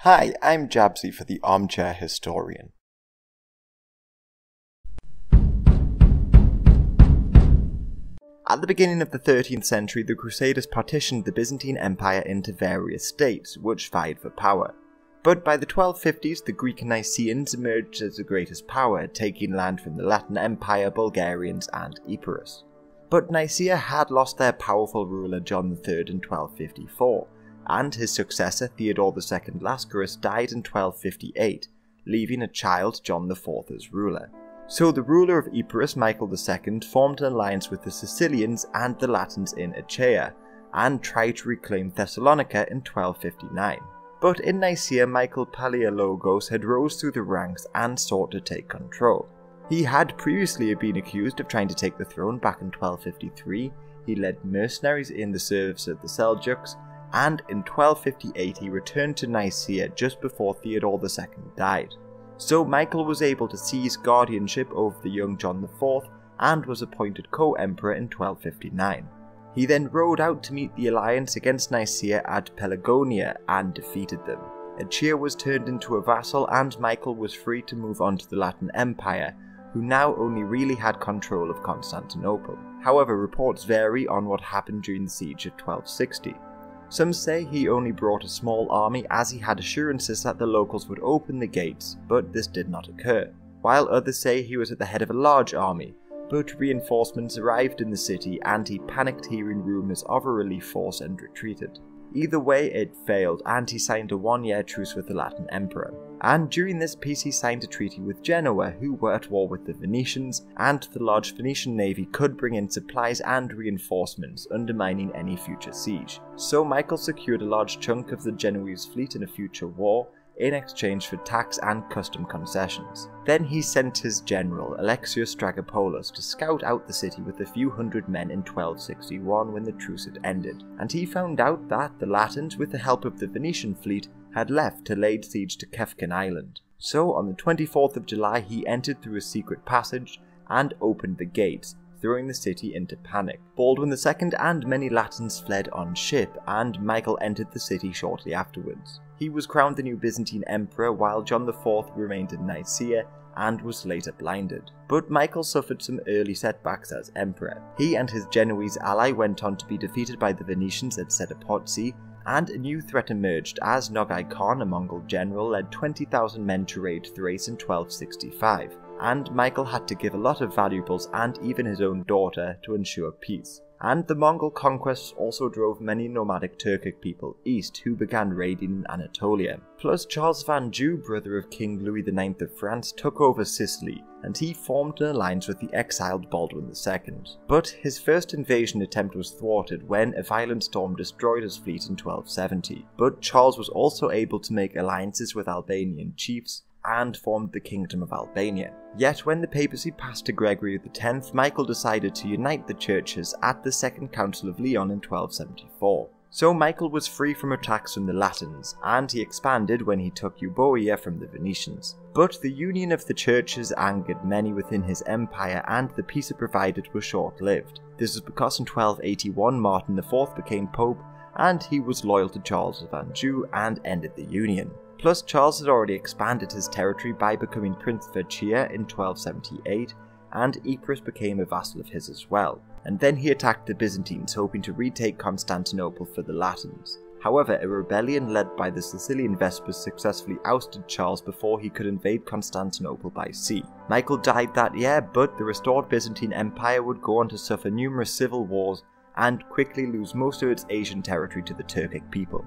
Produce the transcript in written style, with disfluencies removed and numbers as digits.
Hi, I'm Jabsy for the Armchair Historian. At the beginning of the 13th century, the Crusaders partitioned the Byzantine Empire into various states, which vied for power. But by the 1250s, the Greek Nicaeans emerged as the greatest power, taking land from the Latin Empire, Bulgarians, and Epirus. But Nicaea had lost their powerful ruler John III in 1254, and his successor Theodore II Lascaris died in 1258, leaving a child John IV as ruler. So the ruler of Epirus, Michael II, formed an alliance with the Sicilians and the Latins in Achaea, and tried to reclaim Thessalonica in 1259. But in Nicaea, Michael Palaiologos had rose through the ranks and sought to take control. He had previously been accused of trying to take the throne back in 1253, he led mercenaries in the service of the Seljuks, and in 1258 he returned to Nicaea just before Theodore II died. So Michael was able to seize guardianship over the young John IV and was appointed co-emperor in 1259. He then rode out to meet the alliance against Nicaea at Pelagonia and defeated them. Achaea was turned into a vassal and Michael was free to move on to the Latin Empire, who now only really had control of Constantinople. However, reports vary on what happened during the siege of 1260. Some say he only brought a small army as he had assurances that the locals would open the gates, but this did not occur, while others say he was at the head of a large army, but reinforcements arrived in the city and he panicked hearing rumours of a relief force and retreated. Either way, it failed and he signed a one-year truce with the Latin Emperor. And during this peace he signed a treaty with Genoa, who were at war with the Venetians, and the large Venetian navy could bring in supplies and reinforcements, undermining any future siege. So Michael secured a large chunk of the Genoese fleet in a future war, in exchange for tax and custom concessions. Then he sent his general, Alexius Stragopoulos, to scout out the city with a few hundred men in 1261 when the truce had ended, and he found out that the Latins, with the help of the Venetian fleet, had left to lay siege to Kefken Island. So on the 24th of July he entered through a secret passage and opened the gates, throwing the city into panic. Baldwin II and many Latins fled on ship, and Michael entered the city shortly afterwards. He was crowned the new Byzantine emperor while John IV remained in Nicaea and was later blinded. But Michael suffered some early setbacks as emperor. He and his Genoese ally went on to be defeated by the Venetians at Sedapozzi, and a new threat emerged as Nogai Khan, a Mongol general, led 20,000 men to raid Thrace in 1265, and Michael had to give a lot of valuables and even his own daughter to ensure peace. And the Mongol conquests also drove many nomadic Turkic people east who began raiding in Anatolia. Plus Charles of Anjou, brother of King Louis IX of France, took over Sicily, and he formed an alliance with the exiled Baldwin II. But his first invasion attempt was thwarted when a violent storm destroyed his fleet in 1270. But Charles was also able to make alliances with Albanian chiefs and formed the Kingdom of Albania. Yet when the papacy passed to Gregory X, Michael decided to unite the churches at the Second Council of Lyon in 1274. So Michael was free from attacks from the Latins, and he expanded when he took Euboea from the Venetians. But the union of the churches angered many within his empire, and the peace it provided was short-lived. This was because in 1281 Martin IV became pope, and he was loyal to Charles of Anjou and ended the union. Plus Charles had already expanded his territory by becoming Prince of Achaea in 1278, and Epirus became a vassal of his as well. And then he attacked the Byzantines, hoping to retake Constantinople for the Latins. However, a rebellion led by the Sicilian Vespers successfully ousted Charles before he could invade Constantinople by sea. Michael died that year, but the restored Byzantine Empire would go on to suffer numerous civil wars and quickly lose most of its Asian territory to the Turkic people.